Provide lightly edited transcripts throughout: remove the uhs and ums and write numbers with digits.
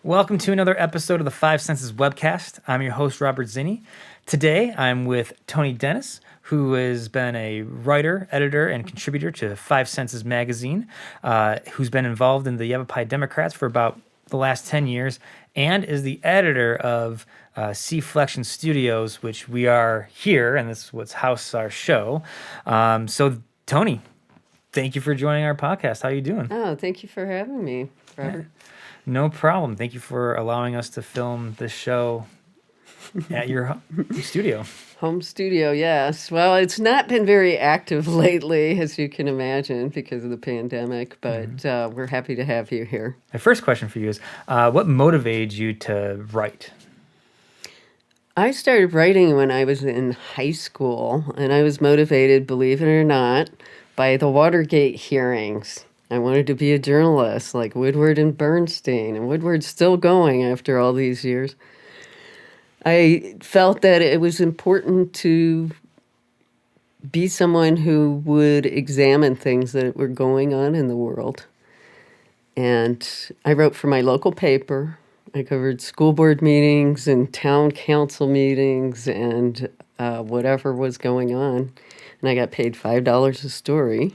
Welcome to another episode of the Five Senses webcast. I'm your host, Robert Zinni. Today, I'm with Toni Denis, who has been a writer, editor, and contributor to Five Senses magazine, who's been involved in the Yavapai Democrats for about the last 10 years, and is the editor of C-Flexion Studios, which we are here, and this is what's house our show. So, Toni, thank you for joining our podcast. How are you doing? Oh, thank you for having me, Robert. No problem. Thank you for allowing us to film this show at your studio. Home studio, yes. Well, it's not been very active lately, as you can imagine, because of the pandemic, but we're happy to have you here. My first question for you is, what motivated you to write? I started writing when I was in high school, and I was motivated, believe it or not, by the Watergate hearings. I wanted to be a journalist like Woodward and Bernstein, and Woodward's still going after all these years. I felt that it was important to be someone who would examine things that were going on in the world. And I wrote for my local paper. I covered school board meetings and town council meetings and whatever was going on. And I got paid $5 a story.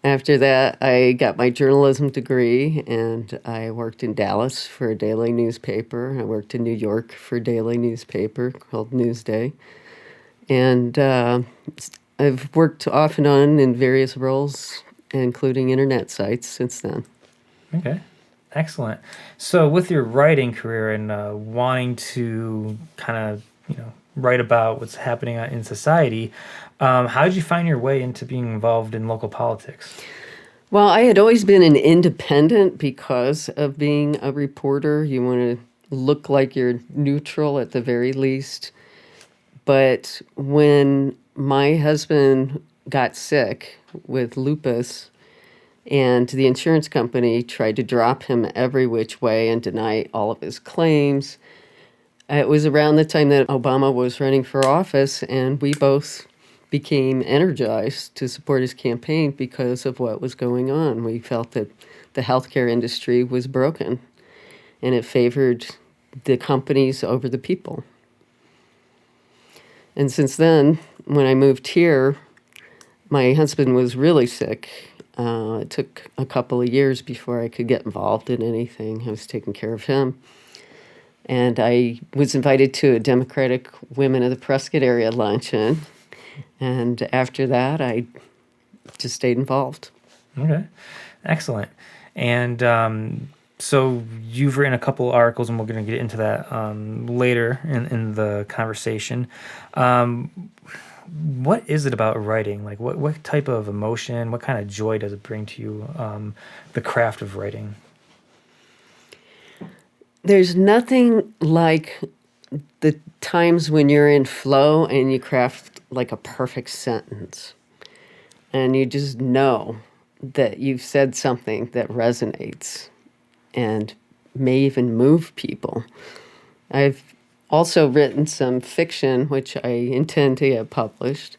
After that, I got my journalism degree, and I worked in Dallas for a daily newspaper. I worked in New York for a daily newspaper called Newsday. And I've worked off and on in various roles, including internet sites, since then. Okay, excellent. So with your writing career and wanting to kind of, write about what's happening in society, how did you find your way into being involved in local politics? Well, I had always been an independent because of being a reporter. You want to look like you're neutral at the very least. But when my husband got sick with lupus and the insurance company tried to drop him every which way and deny all of his claims, it was around the time that Obama was running for office, and we both became energized to support his campaign because of what was going on. We felt that the healthcare industry was broken, and it favored the companies over the people. And since then, when I moved here, my husband was really sick. It took a couple of years before I could get involved in anything. I was taking care of him. And I was invited to a Democratic Women of the Prescott area luncheon. And after that, I just stayed involved. Okay, excellent. And so you've written a couple articles, and we're going to get into that later in the conversation. What is it about writing? Like, what type of emotion, what kind of joy does it bring to you, the craft of writing? There's nothing like the times when you're in flow and you craft like a perfect sentence. And you just know that you've said something that resonates and may even move people. I've also written some fiction, which I intend to get published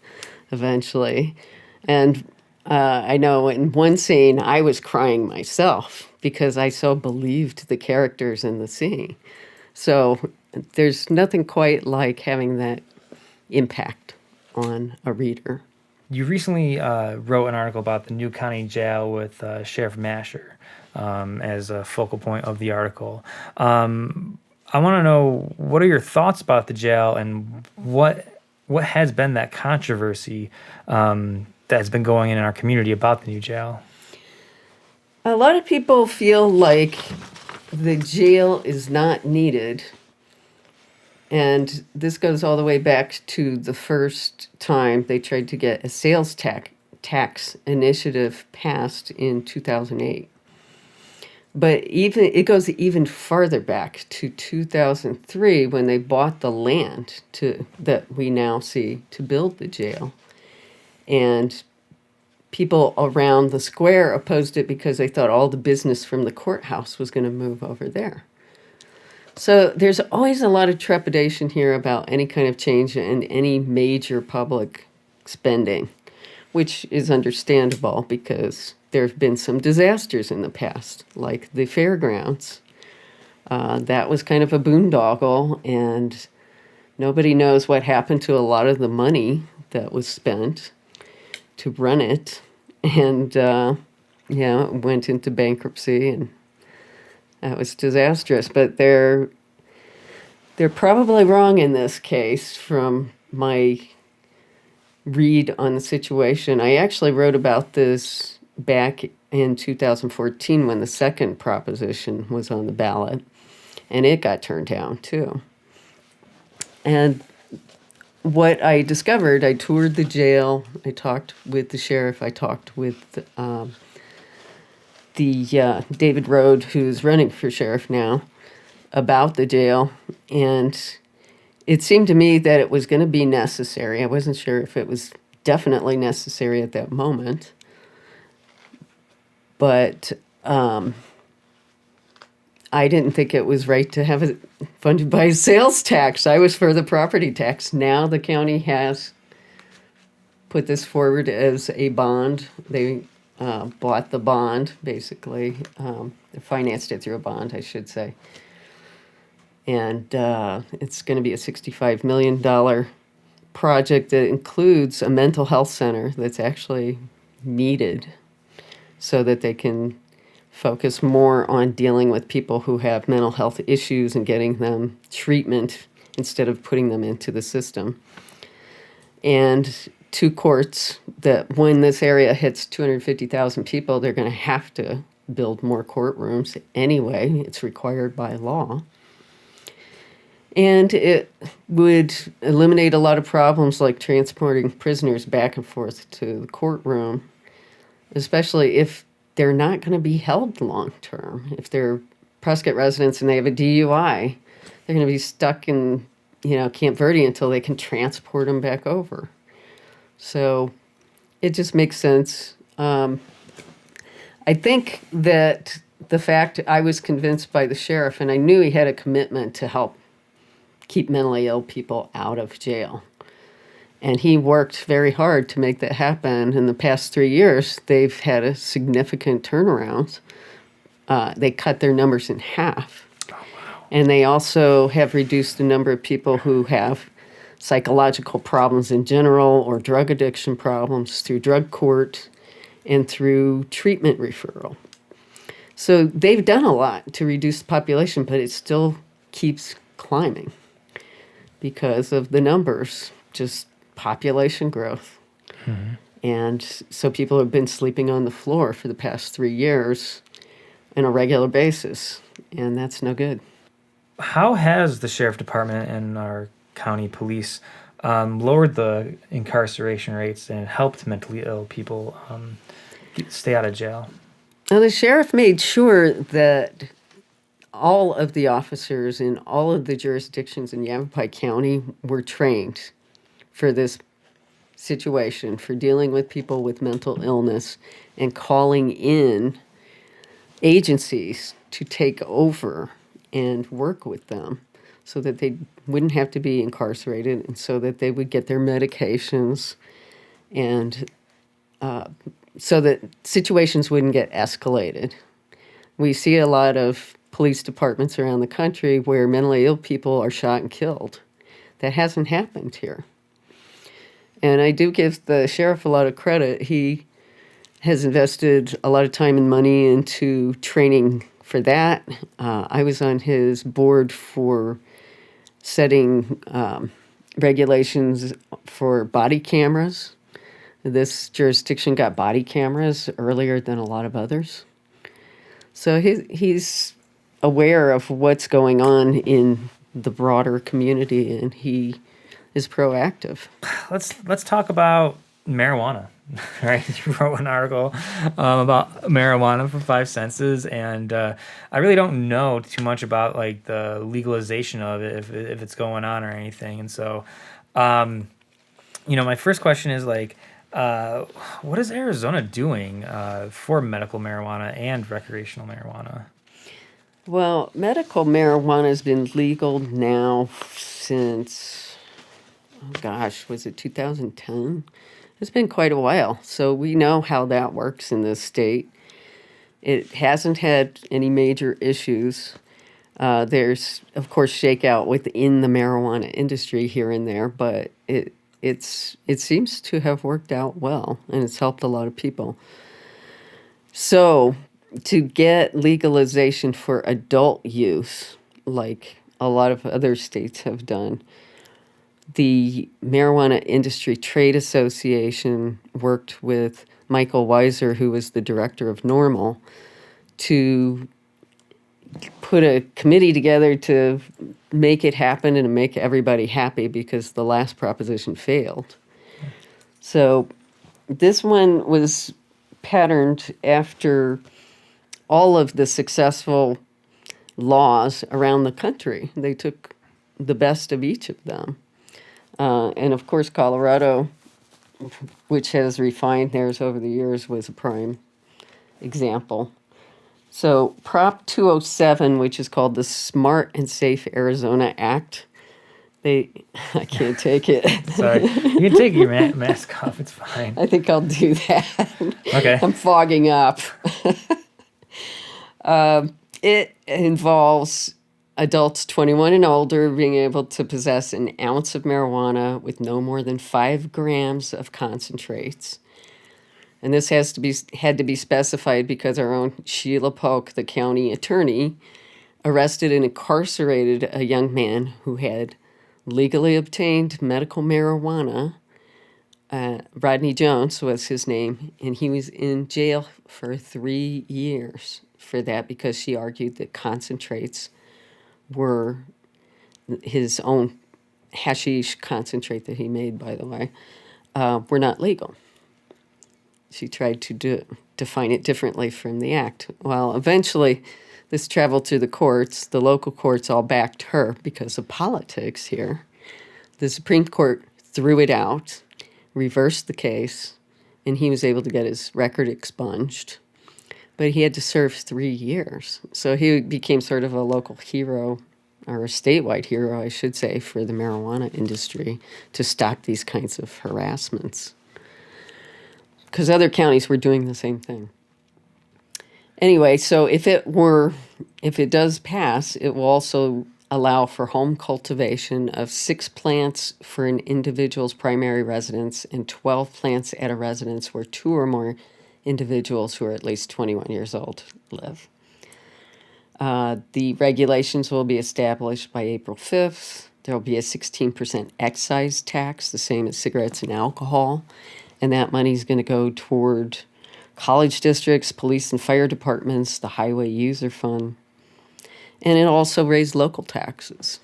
eventually. And I know in one scene I was crying myself because I so believed the characters in the scene. So there's nothing quite like having that impact on a reader. You recently wrote an article about the new county jail with Sheriff Masher as a focal point of the article. I want to know, what are your thoughts about the jail, and what has been that controversy that's been going in our community about the new jail? A lot of people feel like the jail is not needed. And this goes all the way back to the first time they tried to get a sales tax initiative passed in 2008. But it goes even farther back to 2003 when they bought the land that we now see to build the jail. And people around the square opposed it because they thought all the business from the courthouse was going to move over there. So there's always a lot of trepidation here about any kind of change in any major public spending, which is understandable because there have been some disasters in the past, like the fairgrounds, That was kind of a boondoggle, and nobody knows what happened to a lot of the money that was spent to run it. And yeah, it went into bankruptcy, and that was disastrous. But they're probably wrong in this case from my read on the situation. I actually wrote about this back in 2014 when the second proposition was on the ballot, and it got turned down too. And what I discovered, I toured the jail, I talked with the sheriff, I talked with the David Rode, who's running for sheriff now, about the jail, and it seemed to me that it was going to be necessary. I wasn't sure if it was definitely necessary at that moment, but I didn't think it was right to have it funded by sales tax. I was for the property tax. Now the county has put this forward as a bond. They bought the bond, basically. They financed it through a bond, I should say. And it's going to be a $65 million project that includes a mental health center that's actually needed so that they can focus more on dealing with people who have mental health issues and getting them treatment instead of putting them into the system. And two courts that when this area hits 250,000 people, they're going to have to build more courtrooms anyway. It's required by law. And it would eliminate a lot of problems like transporting prisoners back and forth to the courtroom, especially if they're not going to be held long term. If they're Prescott residents and they have a DUI, they're going to be stuck in, Camp Verde until they can transport them back over. So it just makes sense. I think that the fact I was convinced by the sheriff, and I knew he had a commitment to help keep mentally ill people out of jail. And he worked very hard to make that happen. In the past 3 years, they've had a significant turnaround. They cut their numbers in half. Oh, wow. And they also have reduced the number of people who have psychological problems in general or drug addiction problems through drug court and through treatment referral. So they've done a lot to reduce the population, but it still keeps climbing because of the numbers, just population growth. Mm-hmm. And so people have been sleeping on the floor for the past 3 years on a regular basis, and that's no good. How has the sheriff department and our county police lowered the incarceration rates and helped mentally ill people stay out of jail? Now, the sheriff made sure that all of the officers in all of the jurisdictions in Yavapai County were trained for this situation, for dealing with people with mental illness and calling in agencies to take over and work with them so that they wouldn't have to be incarcerated and so that they would get their medications and so that situations wouldn't get escalated. We see a lot of police departments around the country where mentally ill people are shot and killed. That hasn't happened here. And I do give the sheriff a lot of credit. He has invested a lot of time and money into training for that. I was on his board for setting regulations for body cameras. This jurisdiction got body cameras earlier than a lot of others. So he's aware of what's going on in the broader community, and he is proactive. Let's talk about marijuana, right? You wrote an article about marijuana for 5 Senses, and I really don't know too much about like the legalization of it, if it's going on or anything. And so, my first question is like, what is Arizona doing for medical marijuana and recreational marijuana? Well, medical marijuana has been legal now since, was it 2010? It's been quite a while. So we know how that works in this state. It hasn't had any major issues. There's, of course, shakeout within the marijuana industry here and there, but it seems to have worked out well, and it's helped a lot of people. So, to get legalization for adult use, like a lot of other states have done, the Marijuana Industry Trade Association worked with Michael Weiser, who was the director of NORML, to put a committee together to make it happen and make everybody happy because the last proposition failed. So this one was patterned after all of the successful laws around the country. They took the best of each of them. And of course, Colorado, which has refined theirs over the years, was a prime example. So Prop 207, which is called the Smart and Safe Arizona Act, I can't take it. Sorry. You can take your mask off. It's fine. I think I'll do that. Okay. I'm fogging up. It involves adults 21 and older being able to possess an ounce of marijuana with no more than 5 grams of concentrates. And this had to be specified because our own Sheila Polk, the county attorney, arrested and incarcerated a young man who had legally obtained medical marijuana. Rodney Jones was his name, and he was in jail for 3 years for that because she argued that concentrates were his own hashish concentrate that he made, by the way, were not legal. She tried to define it differently from the act. Well, eventually, this traveled to the courts. The local courts all backed her because of politics here. The Supreme Court threw it out, reversed the case, and he was able to get his record expunged. But he had to serve 3 years. So he became sort of a local hero, or a statewide hero, I should say, for the marijuana industry to stop these kinds of harassments. Because other counties were doing the same thing. Anyway, so if it does pass, it will also allow for home cultivation of 6 plants for an individual's primary residence and 12 plants at a residence where 2 or more individuals who are at least 21 years old live. The regulations will be established by April 5th. There will be a 16% excise tax, the same as cigarettes and alcohol. And that money is going to go toward college districts, police and fire departments, the highway user fund. And it also raised local taxes,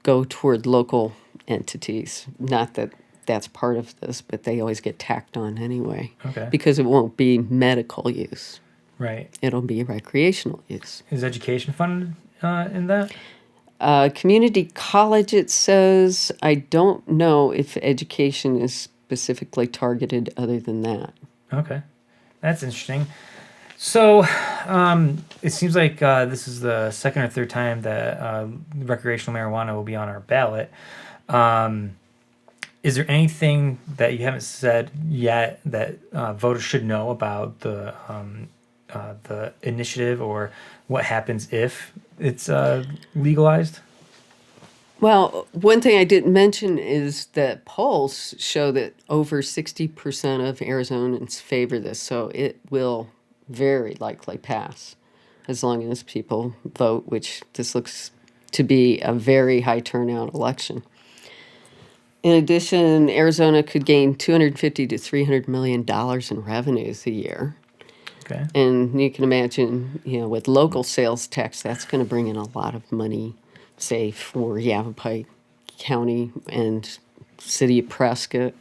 go toward local entities. Not that that's part of this, but they always get tacked on anyway. Okay. Because it won't be medical use. Right. It'll be recreational use. Is education funded in that? Community college, it says. I don't know if education is specifically targeted other than that. Okay. That's interesting. So it seems like this is the second or third time that recreational marijuana will be on our ballot. Is there anything that you haven't said yet that voters should know about the initiative or what happens if it's legalized? Well, one thing I didn't mention is that polls show that over 60% of Arizonans favor this, so it will very likely pass as long as people vote, which this looks to be a very high turnout election. In addition, Arizona could gain $250 to $300 million in revenues a year. Okay. And you can imagine, with local sales tax, that's going to bring in a lot of money, say, for Yavapai County and city of Prescott.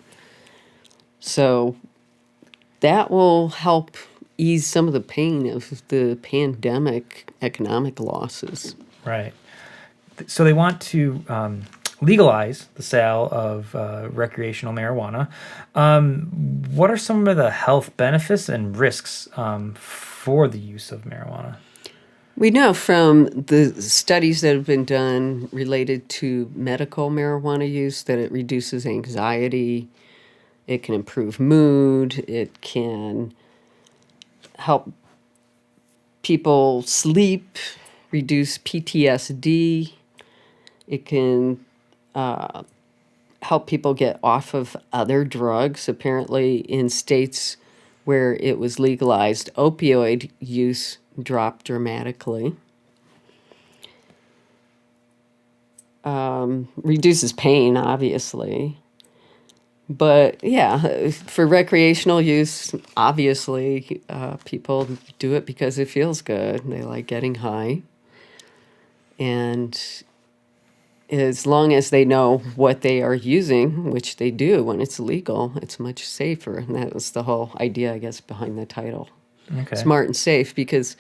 So that will help ease some of the pain of the pandemic economic losses. Right. So they want to legalize the sale of recreational marijuana. What are some of the health benefits and risks for the use of marijuana? We know from the studies that have been done related to medical marijuana use that it reduces anxiety, it can improve mood, it can help people sleep, reduce PTSD. It can help people get off of other drugs. Apparently, in states where it was legalized, opioid use dropped dramatically. Reduces pain, obviously. But yeah, for recreational use, obviously, people do it because it feels good. They like getting high. And as long as they know what they are using, which they do when it's legal, it's much safer. And that was the whole idea, I guess, behind the title. Okay. Smart and safe, because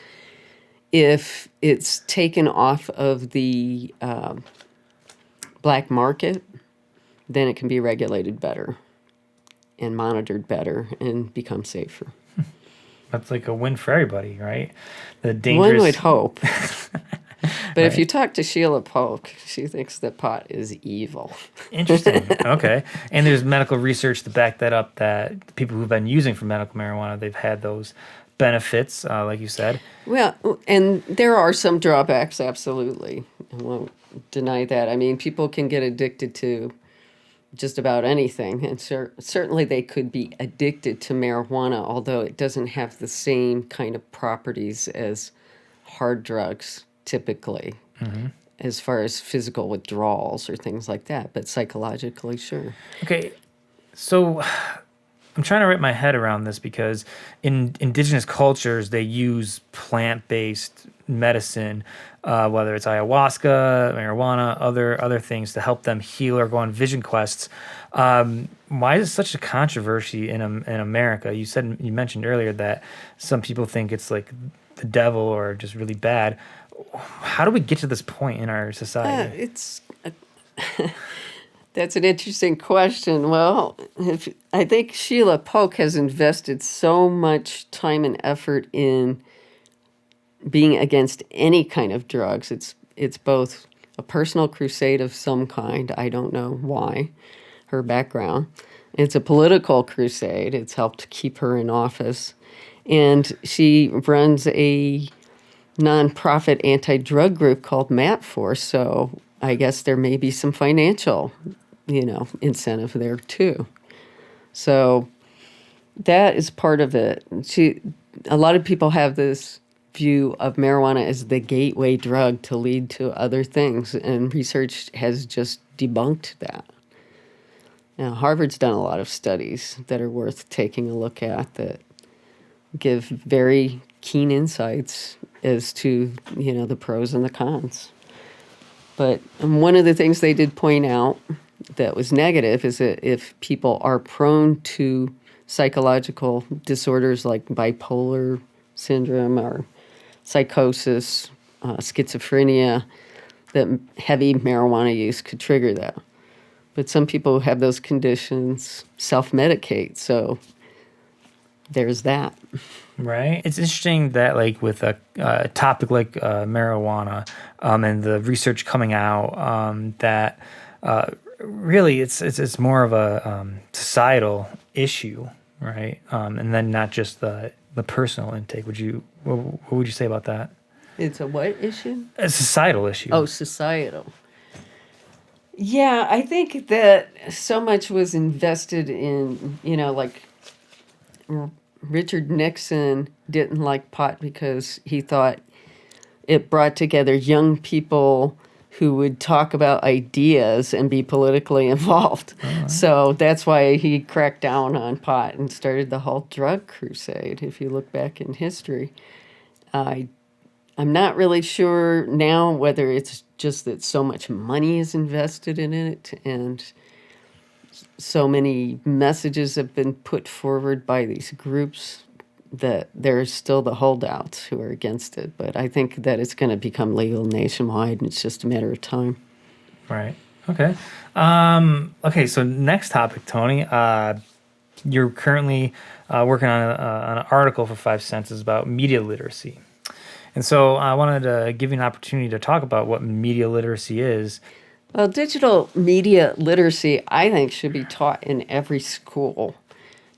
if it's taken off of the black market, then it can be regulated better and monitored better and become safer. That's like a win for everybody, right? The One dangerous. would hope. But if Right. you talk to Sheila Polk, she thinks that pot is evil. Interesting. Okay. And there's medical research to back that up, that people who've been using for medical marijuana, they've had those benefits, like you said. Well, and there are some drawbacks, absolutely. I won't deny that. I mean, people can get addicted to just about anything, and certainly they could be addicted to marijuana, although it doesn't have the same kind of properties as hard drugs typically, as far as physical withdrawals or things like that, but psychologically, sure. Okay. So I'm trying to wrap my head around this, because in indigenous cultures, they use plant-based medicine, whether it's ayahuasca, marijuana, other things, to help them heal or go on vision quests. Why is it such a controversy in America? You mentioned earlier that some people think it's like the devil or just really bad. How do we get to this point in our society? That's an interesting question. Well, I think Sheila Polk has invested so much time and effort in being against any kind of drugs. It's both a personal crusade of some kind. I don't know why, her background. It's a political crusade. It's helped keep her in office. And she runs a nonprofit anti-drug group called MAPFORCE. So I guess there may be some financial, incentive there too. So that is part of it. A lot of people have this view of marijuana as the gateway drug to lead to other things, and research has just debunked that. Now, Harvard's done a lot of studies that are worth taking a look at that give very keen insights as to, the pros and the cons. But one of the things they did point out that was negative is that if people are prone to psychological disorders like bipolar syndrome or psychosis, schizophrenia, that heavy marijuana use could trigger that. But some people who have those conditions self-medicate, so there's that. Right. It's interesting that, like, with a topic like marijuana, and the research coming out, that really it's more of a societal issue, right? And then not just the personal intake. What would you say about that? It's a what issue? A societal issue. Oh, societal. Yeah, I think that so much was invested in, like Richard Nixon didn't like pot because he thought it brought together young people who would talk about ideas and be politically involved. Right. So that's why he cracked down on pot and started the whole drug crusade, if you look back in history. I'm not really sure now whether it's just that so much money is invested in it and so many messages have been put forward by these groups that there's still the holdouts who are against it. But I think that it's going to become legal nationwide, and it's just a matter of time. Right. Okay. Okay. So next topic, Toni. You're currently working on an article for 5 Senses about media literacy. And so I wanted to give you an opportunity to talk about what media literacy is. Well, digital media literacy, I think, should be taught in every school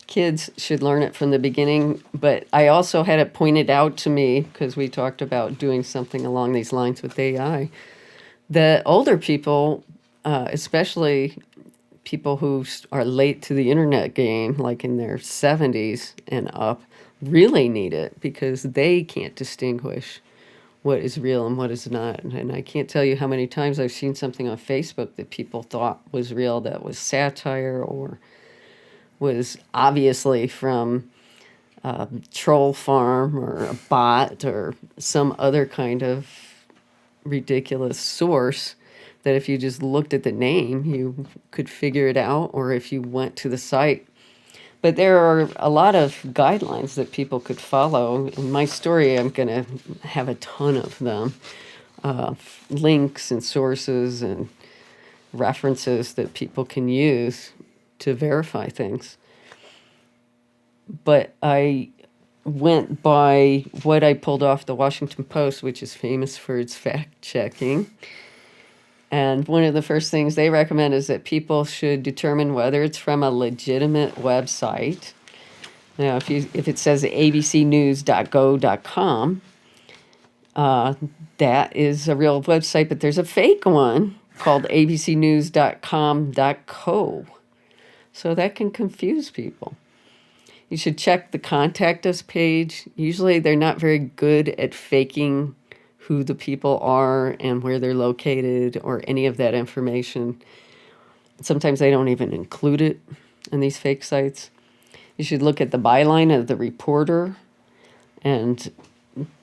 Kids should learn it from the beginning, but I also had it pointed out to me because we talked about doing something along these lines with AI. The older people, especially people who are late to the internet game, like in their 70s and up, really need it because they can't distinguish what is real and what is not. And I can't tell you how many times I've seen something on Facebook that people thought was real that was satire or was obviously from a troll farm or a bot or some other kind of ridiculous source that if you just looked at the name, you could figure it out, or if you went to the site. But there are a lot of guidelines that people could follow. In my story, I'm going to have a ton of them, links and sources and references that people can use to verify things. But I went by what I pulled off the Washington Post, which is famous for its fact checking. And one of the first things they recommend is that people should determine whether it's from a legitimate website. Now, if it says abcnews.go.com, that is a real website, but there's a fake one called abcnews.com.co. So that can confuse people. You should check the contact us page. Usually they're not very good at faking who the people are and where they're located or any of that information. Sometimes they don't even include it in these fake sites. You should look at the byline of the reporter and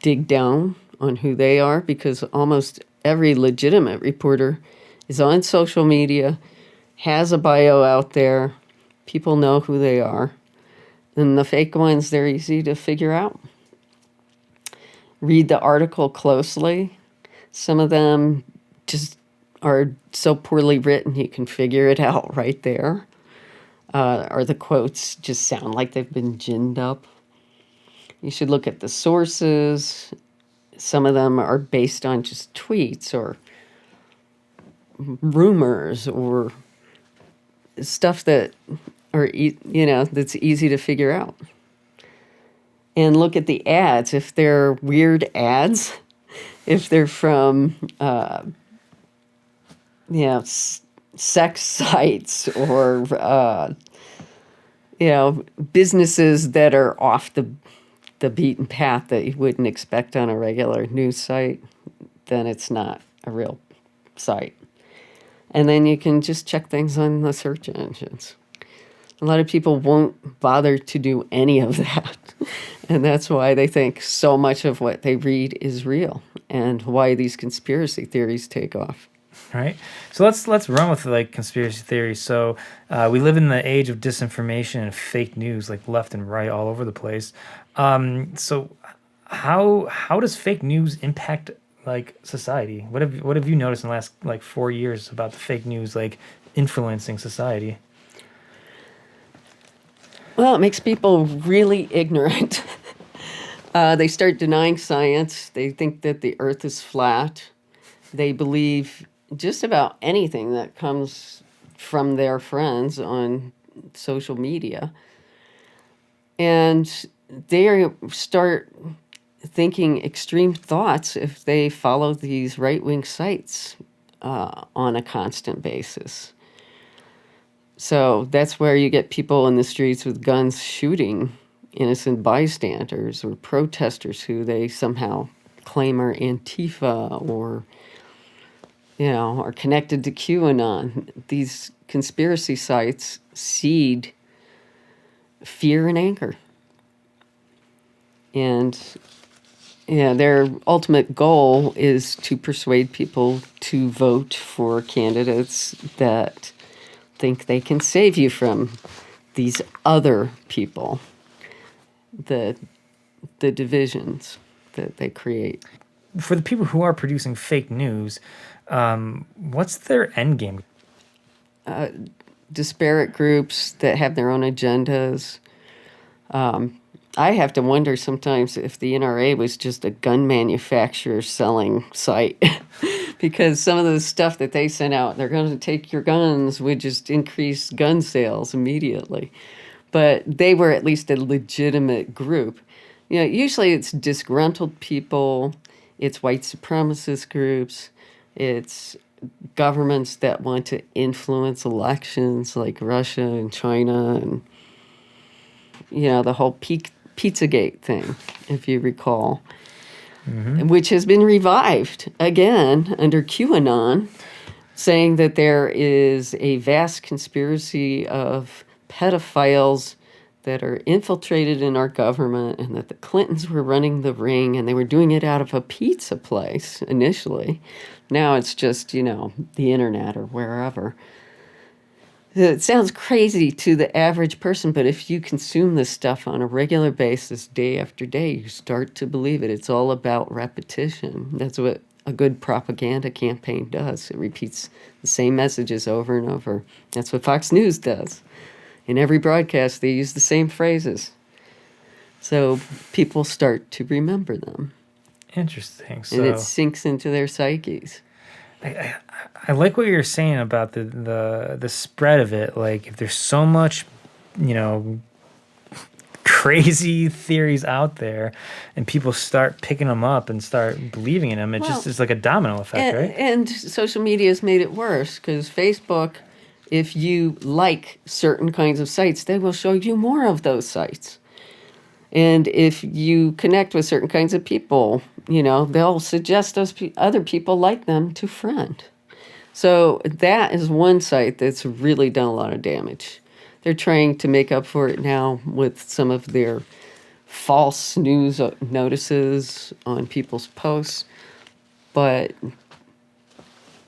dig down on who they are, because almost every legitimate reporter is on social media, has a bio out there. People know who they are. And the fake ones, they're easy to figure out. Read the article closely. Some of them just are so poorly written you can figure it out right there. Or the quotes just sound like they've been ginned up. You should look at the sources. Some of them are based on just tweets or rumors or stuff that that's easy to figure out. And look at the ads. If they're weird ads, if they're from, sex sites or, businesses that are off the beaten path that you wouldn't expect on a regular news site, then it's not a real site. And then you can just check things on the search engines. A lot of people won't bother to do any of that. And that's why they think so much of what they read is real, and why these conspiracy theories take off. All right. So let's run with like conspiracy theories. So we live in the age of disinformation and fake news, like left and right, all over the place. So how does fake news impact like society? What have you noticed in the last like 4 years about the fake news like influencing society? Well, it makes people really ignorant. They start denying science. They think that the earth is flat. They believe just about anything that comes from their friends on social media. And they start thinking extreme thoughts if they follow these right-wing sites on a constant basis. So that's where you get people in the streets with guns shooting innocent bystanders or protesters who they somehow claim are Antifa or, are connected to QAnon. These conspiracy sites seed fear and anger. And their ultimate goal is to persuade people to vote for candidates that think they can save you from these other people, the divisions that they create. For the people who are producing fake news, what's their end game? Disparate groups that have their own agendas. I have to wonder sometimes if the NRA was just a gun manufacturer selling site. Because some of the stuff that they sent out, they're going to take your guns, would just increase gun sales immediately. but they were at least a legitimate group. Usually it's disgruntled people, it's white supremacist groups, it's governments that want to influence elections like Russia and China and, the whole Pizzagate thing, if you recall, which has been revived again under QAnon, saying that there is a vast conspiracy of pedophiles that are infiltrated in our government and that the Clintons were running the ring and they were doing it out of a pizza place initially. Now it's just, the internet or wherever. It sounds crazy to the average person, but if you consume this stuff on a regular basis, day after day, you start to believe it. It's all about repetition. That's what a good propaganda campaign does. It repeats the same messages over and over. That's what Fox News does. In every broadcast, they use the same phrases. So people start to remember them. Interesting. And it sinks into their psyches. I like what you're saying about the spread of it. Like, if there's so much, crazy theories out there, and people start picking them up and start believing in them, it's like a domino effect, right? And social media has made it worse because Facebook, if you like certain kinds of sites, they will show you more of those sites. And if you connect with certain kinds of people, they'll suggest those other people like them to friend. So that is one site that's really done a lot of damage. They're trying to make up for it now with some of their false news notices on people's posts. But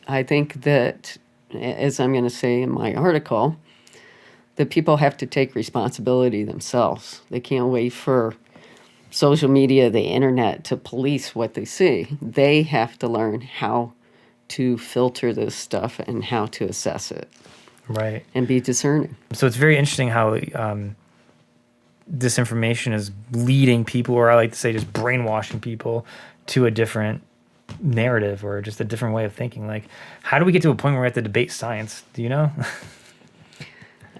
I think that, as I'm going to say in my article, that people have to take responsibility themselves. They can't wait for social media, the internet, to police what they see. They have to learn how to filter this stuff and how to assess it. Right. And be discerning. So it's very interesting how disinformation is leading people, or I like to say just brainwashing people, to a different narrative or just a different way of thinking. Like, how do we get to a point where we have to debate science? Do you know?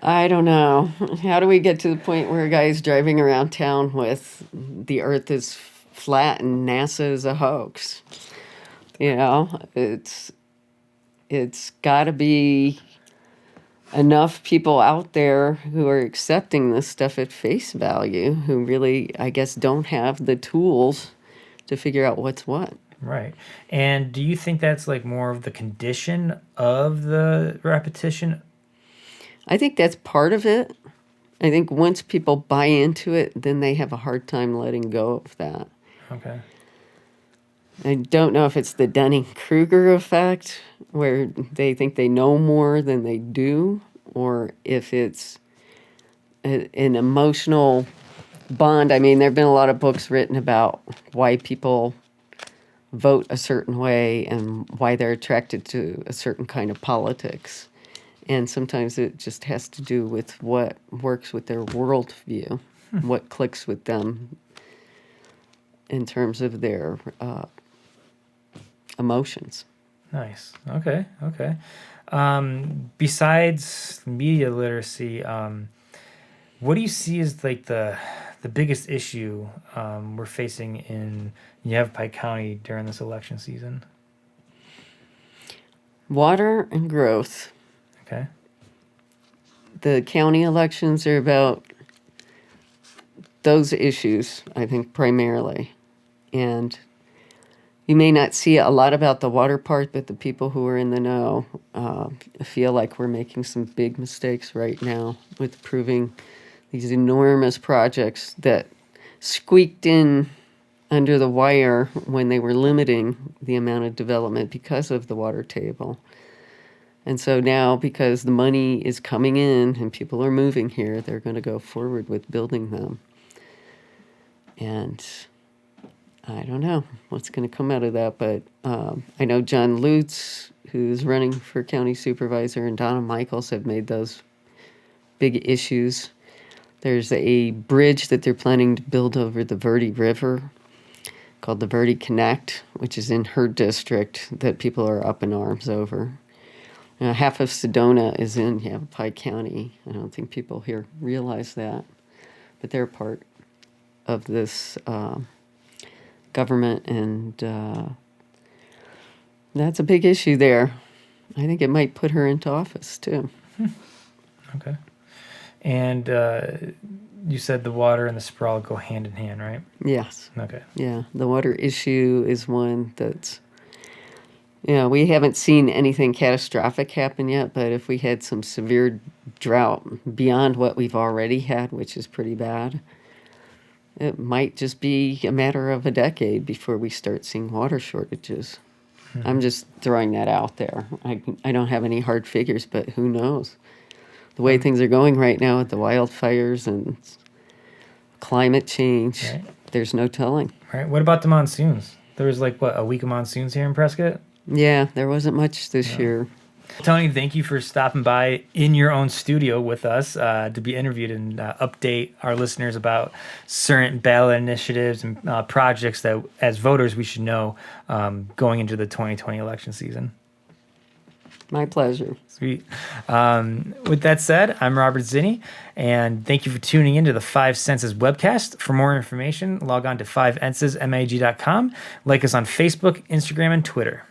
I don't know. How do we get to the point where a guy's driving around town with the earth is flat and NASA is a hoax? It's got to be enough people out there who are accepting this stuff at face value, who really, I guess, don't have the tools to figure out what's what. Right. And do you think that's like more of the condition of the repetition? I think that's part of it. I think once people buy into it, then they have a hard time letting go of that. Okay. I don't know if it's the Dunning-Kruger effect, where they think they know more than they do, or if it's an emotional bond. I mean, there have been a lot of books written about why people vote a certain way and why they're attracted to a certain kind of politics. And sometimes it just has to do with what works with their worldview, what clicks with them in terms of their emotions. Nice. Okay. Besides media literacy, what do you see as like the biggest issue we're facing in Yavapai County during this election season? Water and growth. Okay. The county elections are about those issues, I think, primarily. And you may not see a lot about the water part, but the people who are in the know feel like we're making some big mistakes right now with approving these enormous projects that squeaked in under the wire when they were limiting the amount of development because of the water table. And so now, because the money is coming in and people are moving here, they're going to go forward with building them. And I don't know what's going to come out of that, but I know John Lutz, who's running for county supervisor, and Donna Michaels have made those big issues. There's a bridge that they're planning to build over the Verde River called the Verde Connect, which is in her district, that people are up in arms over. Half of Sedona is in Yavapai County. I don't think people here realize that, but they're part of this government, and that's a big issue there. I think it might put her into office, too. Okay. And you said the water and the sprawl go hand in hand, right? Yes. Okay. Yeah, the water issue is one that's, we haven't seen anything catastrophic happen yet, but if we had some severe drought beyond what we've already had, which is pretty bad, it might just be a matter of a decade before we start seeing water shortages. I'm just throwing that out there. I don't have any hard figures, but who knows? The way things are going right now with the wildfires and climate change, Right. there's no telling. Right. What about the monsoons? There was a week of monsoons here in Prescott? Yeah, there wasn't much this year. Toni, thank you for stopping by in your own studio with us to be interviewed and update our listeners about certain ballot initiatives and projects that, as voters, we should know going into the 2020 election season. My pleasure. Sweet. With that said, I'm Robert Zinni, and thank you for tuning into the Five Senses webcast. For more information, log on to 5sensesmag.com. Like us on Facebook, Instagram, and Twitter.